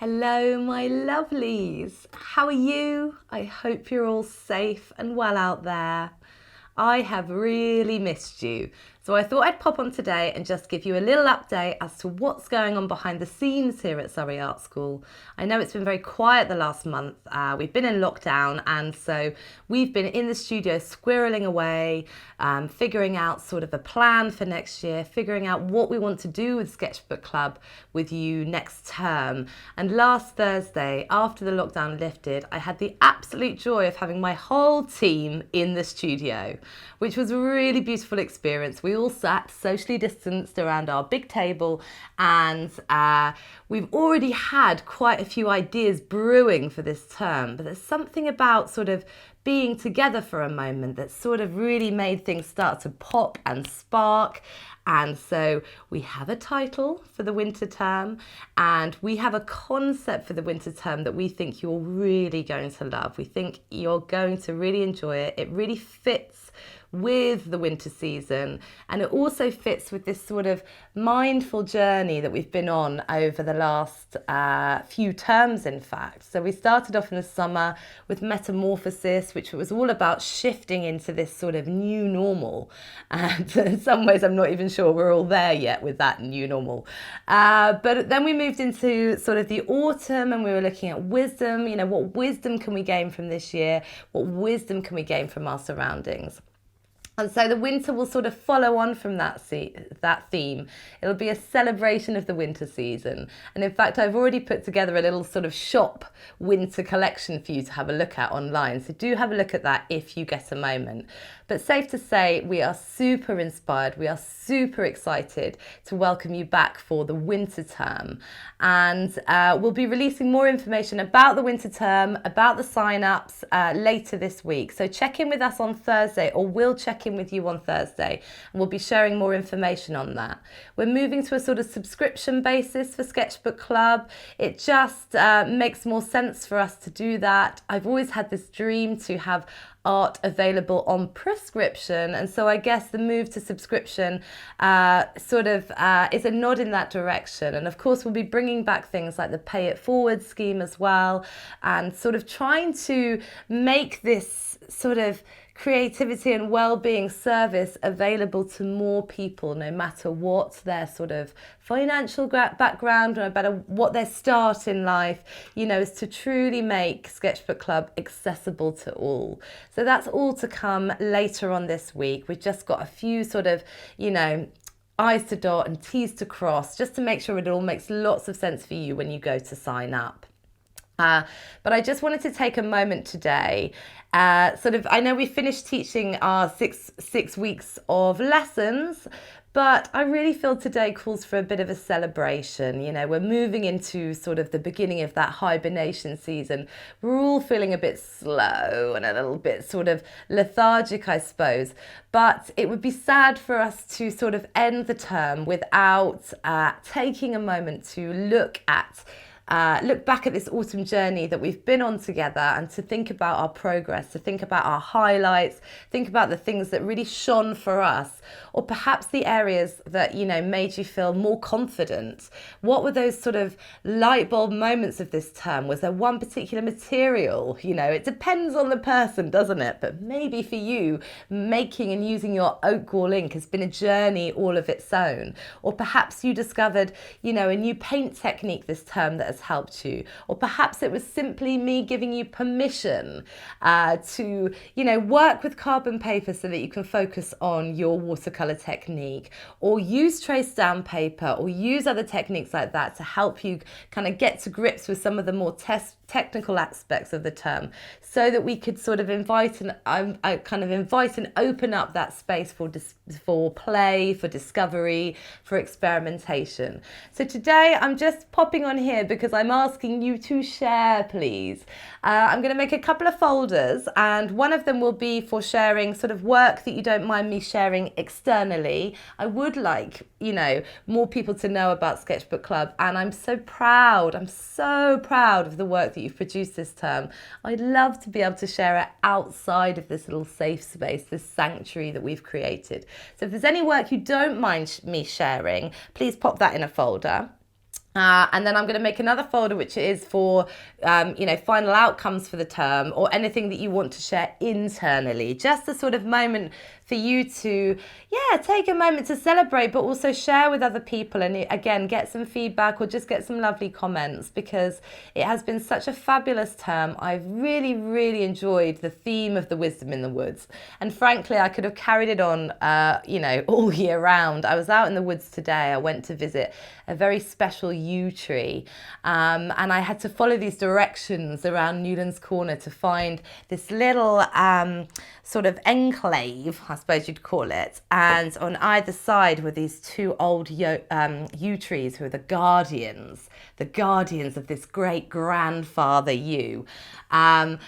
Hello, my lovelies. How are you? I hope you're all safe and well out there. I have really missed you. So I thought I'd pop on today and just give you a little update as to what's going on behind the scenes here at Surrey Art School. I know it's been very quiet the last month. We've been in lockdown, and so we've been in the studio squirreling away, figuring out sort of a plan for next year, figuring out what we want to do with Sketchbook Club with you next term. And last Thursday, after the lockdown lifted, I had the absolute joy of having my whole team in the studio, which was a really beautiful experience. We all sat socially distanced around our big table, and we've already had quite a few ideas brewing for this term, but there's something about sort of being together for a moment that sort of really made things start to pop and spark. And so we have a title for the winter term, and we have a concept for the winter term that we think you're really going to love. We think you're going to really enjoy it. It really fits with the winter season, and it also fits with this sort of mindful journey that we've been on over the last few terms, in fact. So we started off in the summer with Metamorphosis, which was all about shifting into this sort of new normal, and in some ways I'm not even sure we're all there yet with that new normal. But then we moved into sort of the autumn, and we were looking at wisdom. What wisdom can we gain from this year? What wisdom can we gain from our surroundings? And so the winter will sort of follow on from that theme. It'll be a celebration of the winter season. And in fact, I've already put together a little sort of shop winter collection for you to have a look at online. So do have a look at that if you get a moment. But safe to say, we are super inspired. We are super excited to welcome you back for the winter term. And we'll be releasing more information about the winter term, about the sign-ups later this week. So check in with us on Thursday, or we'll check in with you on Thursday, and we'll be sharing more information on that. We're moving to a sort of subscription basis for Sketchbook Club. It just makes more sense for us to do that. I've always had this dream to have art available on prescription, and so I guess the move to subscription is a nod in that direction. And of course we'll be bringing back things like the pay it forward scheme as well, and sort of trying to make this sort of creativity and well-being service available to more people, no matter what their sort of financial background, or no matter what their start in life, is to truly make Sketchbook Club accessible to all. So that's all to come later on this week. We've just got a few sort of, I's to dot and T's to cross, just to make sure it all makes lots of sense for you when you go to sign up. But I just wanted to take a moment today. I know we finished teaching our six weeks of lessons, but I really feel today calls for a bit of a celebration. We're moving into sort of the beginning of that hibernation season. We're all feeling a bit slow and a little bit sort of lethargic, I suppose. But it would be sad for us to sort of end the term without taking a moment to look back at this autumn journey that we've been on together, and to think about our progress, to think about our highlights, think about the things that really shone for us, or perhaps the areas that, made you feel more confident. What were those sort of light bulb moments of this term? Was there one particular material? It depends on the person, doesn't it? But maybe for you, making and using your oak gall ink has been a journey all of its own. Or perhaps you discovered, a new paint technique this term that has helped you. Or perhaps it was simply me giving you permission to, work with carbon paper so that you can focus on your watercolor technique, or use traced down paper, or use other techniques like that to help you kind of get to grips with some of the more technical aspects of the term, so that we could sort of invite and open up that space for play, for discovery, for experimentation. So today I'm just popping on here because I'm asking you to share, please. I'm going to make a couple of folders, and one of them will be for sharing sort of work that you don't mind me sharing externally. I would like, more people to know about Sketchbook Club, and I'm so proud of the work that you've produced this term. I'd love to be able to share it outside of this little safe space, this sanctuary that we've created. So if there's any work you don't mind me sharing, please pop that in a folder. And then I'm going to make another folder which is for, final outcomes for the term, or anything that you want to share internally. Just a sort of moment for you to, take a moment to celebrate, but also share with other people. And again, get some feedback or just get some lovely comments, because it has been such a fabulous term. I've really, really enjoyed the theme of the wisdom in the woods. And frankly, I could have carried it on, all year round. I was out in the woods today. I went to visit a very special yew tree, and I had to follow these directions around Newlands Corner to find this little sort of enclave, I suppose you'd call it, and on either side were these two old yew trees who are the guardians of this great grandfather yew. And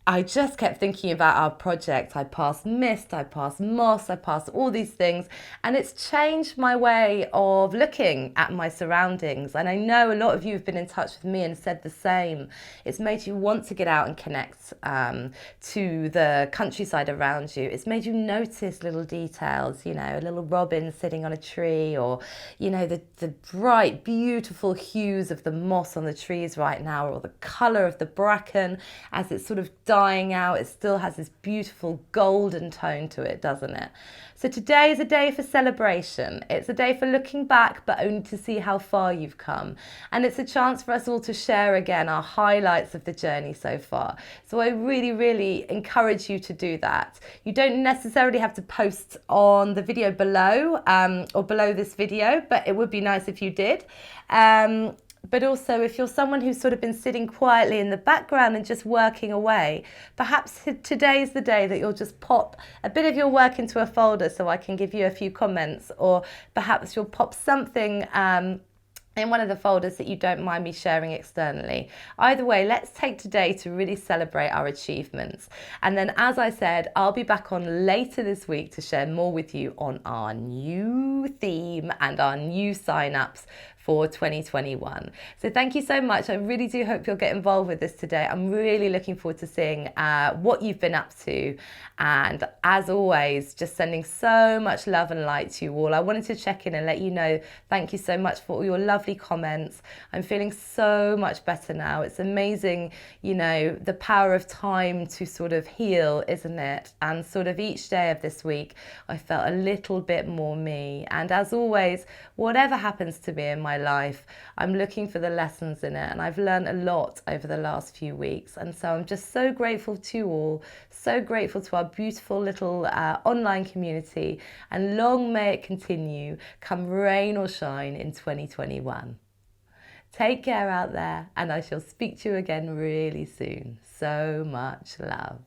I just kept thinking about our project. I passed mist, I passed moss, I passed all these things, and it's changed my way of looking at my surroundings. And I know a lot of you have been in touch with me and said the same. It's made you want to get out and connect to the countryside around you. It's made you notice little details, a little robin sitting on a tree, or, the bright, beautiful hues of the moss on the trees right now, or the colour of the bracken as it's sort of dying out. It still has this beautiful golden tone to it, doesn't it? So today is a day for celebration. It's a day for looking back, but only to see how far you've come. And it's a chance for us all to share again our highlights of the journey so far. So I really, really encourage you to do that. You don't necessarily have to post on the video below, or below this video, but it would be nice if you did. But also, if you're someone who's sort of been sitting quietly in the background and just working away, perhaps today's the day that you'll just pop a bit of your work into a folder so I can give you a few comments, or perhaps you'll pop something in one of the folders that you don't mind me sharing externally. Either way, let's take today to really celebrate our achievements. And then, as I said, I'll be back on later this week to share more with you on our new theme and our new sign-ups for 2021. So thank you so much. I really do hope you'll get involved with this today. I'm really looking forward to seeing what you've been up to. And as always, just sending so much love and light to you all. I wanted to check in and let you know, thank you so much for all your lovely comments. I'm feeling so much better now. It's amazing, the power of time to sort of heal, isn't it? And sort of each day of this week, I felt a little bit more me. And as always, whatever happens to me in my life, I'm looking for the lessons in it, and I've learned a lot over the last few weeks. And so I'm just so grateful to you all, so grateful to our beautiful little online community, and long may it continue, come rain or shine in 2021. Take care out there, and I shall speak to you again really soon. So much love.